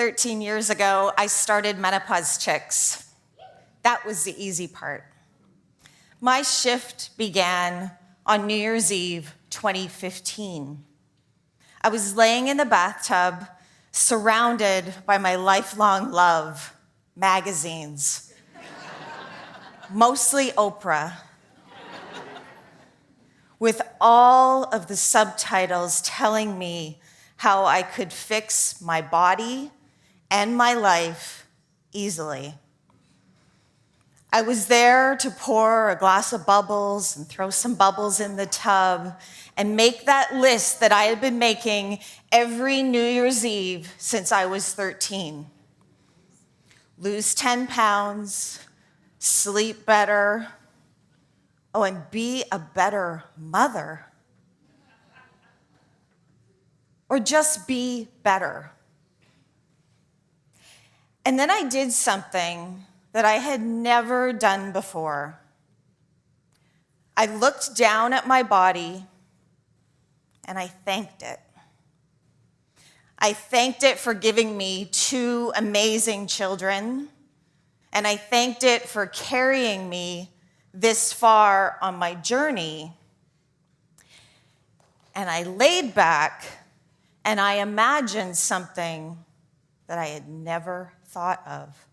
13 years ago, I started Menopause Chicks. That was the easy part. My shift began on New Year's Eve, 2015. I was laying in the bathtub, surrounded by my lifelong love, magazines, mostly Oprah, with all of the subtitles telling me how I could fix my body and my life easily. I was there to pour a glass of bubbles and throw some bubbles in the tub and make that list that I had been making every New Year's Eve since I was 13. Lose 10 pounds, sleep better, and be a better mother. Or just be better. And then I did something that I had never done before. I looked down at my body and I thanked it. I thanked it for giving me 2 amazing children, and I thanked it for carrying me this far on my journey. And I laid back and I imagined something that I had never thought of.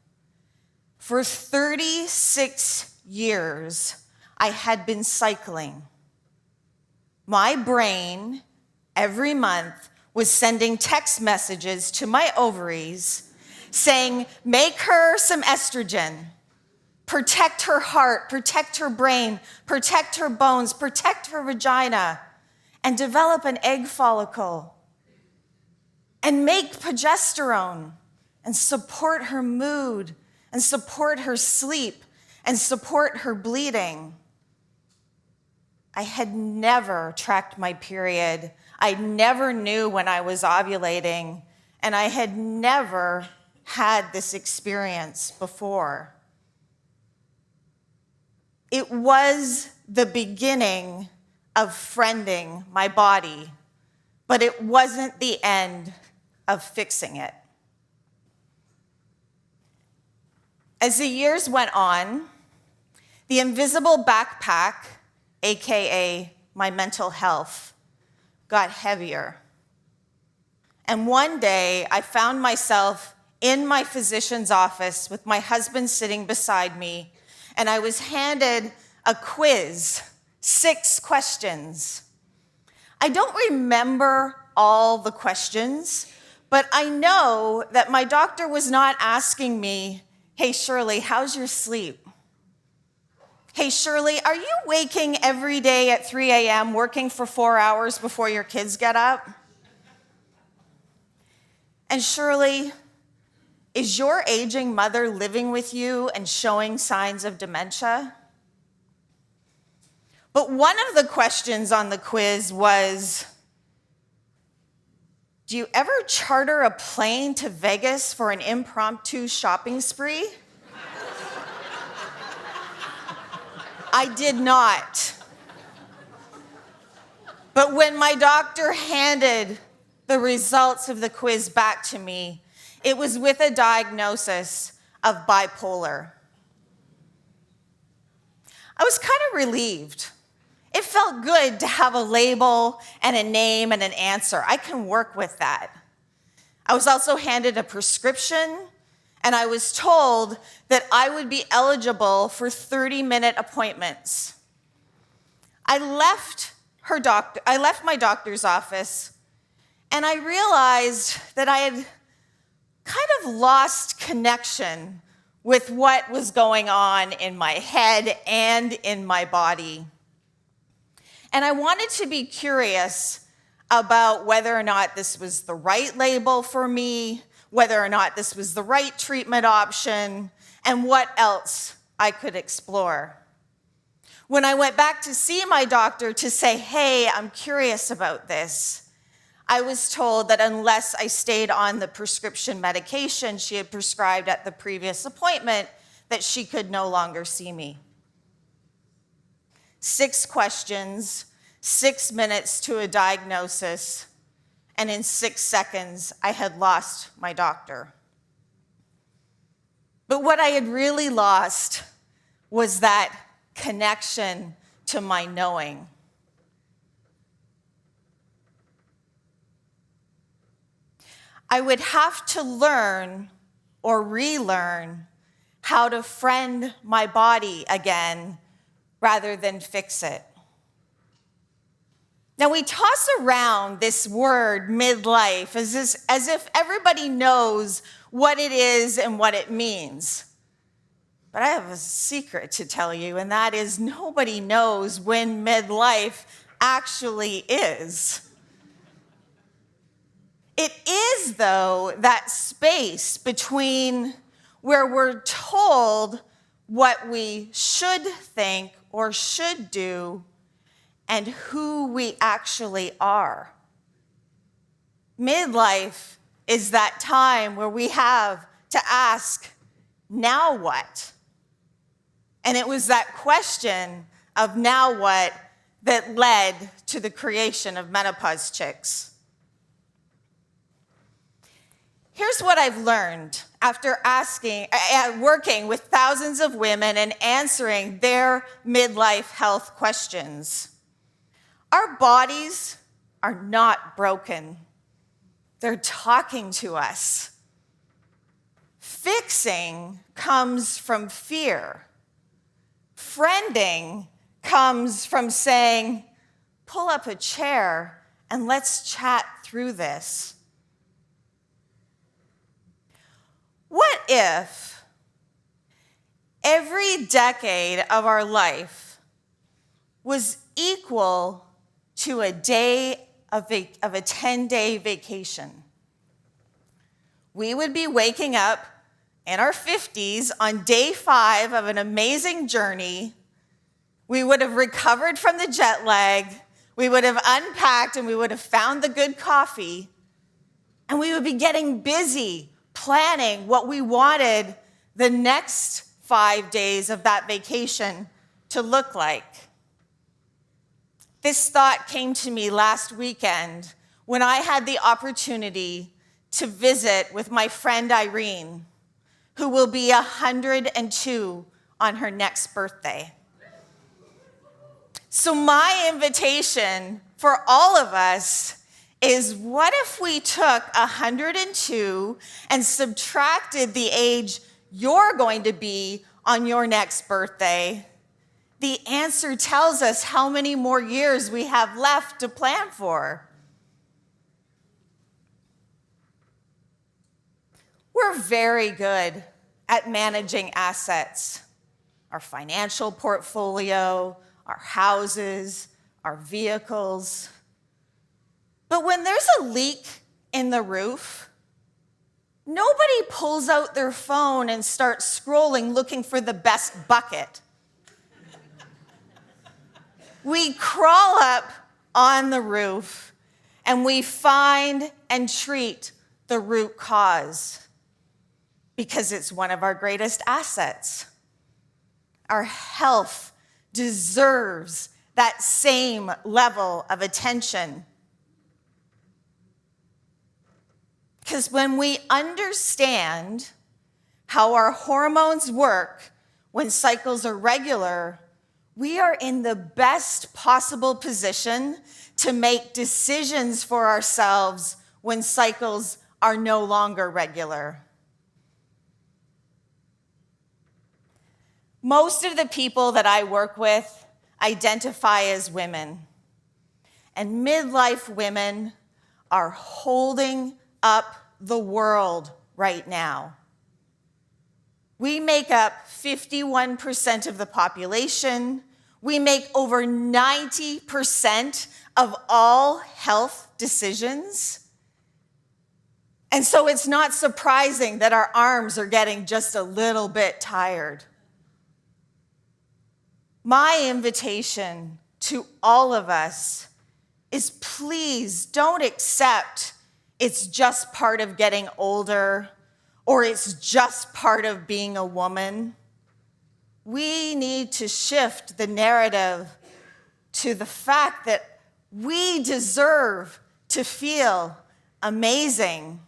For 36 years, I had been cycling. My brain, every month, was sending text messages to my ovaries saying, make her some estrogen, protect her heart, protect her brain, protect her bones, protect her vagina, and develop an egg follicle, and make progesterone, and support her mood, and support her sleep, and support her bleeding. I had never tracked my period. I never knew when I was ovulating, and I had never had this experience before. It was the beginning of friending my body, but it wasn't the end of fixing it. As the years went on, the invisible backpack, AKA my mental health, got heavier. And one day I found myself in my physician's office with my husband sitting beside me, and I was handed a quiz, 6 questions. I don't remember all the questions, but I know that my doctor was not asking me, hey, Shirley, how's your sleep? Hey, Shirley, are you waking every day at 3 a.m., working for 4 hours before your kids get up? And Shirley, is your aging mother living with you and showing signs of dementia? But one of the questions on the quiz was, do you ever charter a plane to Vegas for an impromptu shopping spree? I did not. But when my doctor handed the results of the quiz back to me, it was with a diagnosis of bipolar. I was kind of relieved. It felt good to have a label and a name and an answer. I can work with that. I was also handed a prescription, and I was told that I would be eligible for 30-minute appointments. I left my doctor's office, and I realized that I had kind of lost connection with what was going on in my head and in my body. And I wanted to be curious about whether or not this was the right label for me, whether or not this was the right treatment option, and what else I could explore. When I went back to see my doctor to say, hey, I'm curious about this, I was told that unless I stayed on the prescription medication she had prescribed at the previous appointment, that she could no longer see me. 6 questions, 6 minutes to a diagnosis, and in 6 seconds, I had lost my doctor. But what I had really lost was that connection to my knowing. I would have to learn or relearn how to friend my body again rather than fix it. Now, we toss around this word midlife as if everybody knows what it is and what it means. But I have a secret to tell you, and that is nobody knows when midlife actually is. It is, though, that space between where we're told what we should think or should do and who we actually are. Midlife is that time where we have to ask, now what? And it was that question of now what that led to the creation of Menopause Chicks. Here's what I've learned after working with thousands of women and answering their midlife health questions. Our bodies are not broken. They're talking to us. Fixing comes from fear. Friending comes from saying, pull up a chair and let's chat through this. What if every decade of our life was equal to a day of a 10-day vacation? We would be waking up in our 50s on day 5 of an amazing journey. We would have recovered from the jet lag. We would have unpacked and we would have found the good coffee. And we would be getting busy planning what we wanted the next 5 days of that vacation to look like. This thought came to me last weekend when I had the opportunity to visit with my friend Irene, who will be 102 on her next birthday. So my invitation for all of us is, what if we took 102 and subtracted the age you're going to be on your next birthday? The answer tells us how many more years we have left to plan for. We're very good at managing assets, our financial portfolio, our houses, our vehicles. But when there's a leak in the roof, nobody pulls out their phone and starts scrolling looking for the best bucket. We crawl up on the roof and we find and treat the root cause because it's one of our greatest assets. Our health deserves that same level of attention. Because when we understand how our hormones work when cycles are regular, we are in the best possible position to make decisions for ourselves when cycles are no longer regular. Most of the people that I work with identify as women, and midlife women are holding up the world right now. We make up 51% of the population. We make over 90% of all health decisions. And so it's not surprising that our arms are getting just a little bit tired. My invitation to all of us is, please don't accept it's just part of getting older, or it's just part of being a woman. We need to shift the narrative to the fact that we deserve to feel amazing.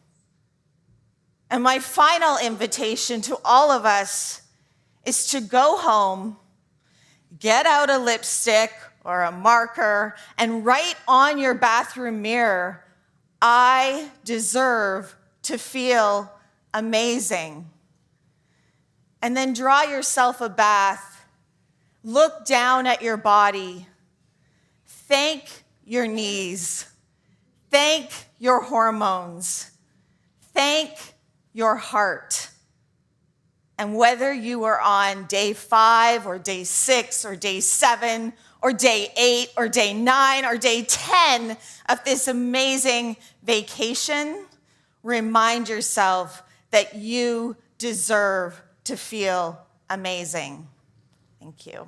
And my final invitation to all of us is to go home, get out a lipstick or a marker, and write on your bathroom mirror, "I deserve to feel amazing." And then draw yourself a bath. Look down at your body. Thank your knees. Thank your hormones. Thank your heart. And whether you are on day 5 or day 6 or day 7 or day 8 or day 9 or day 10 of this amazing vacation, remind yourself that you deserve to feel amazing. Thank you.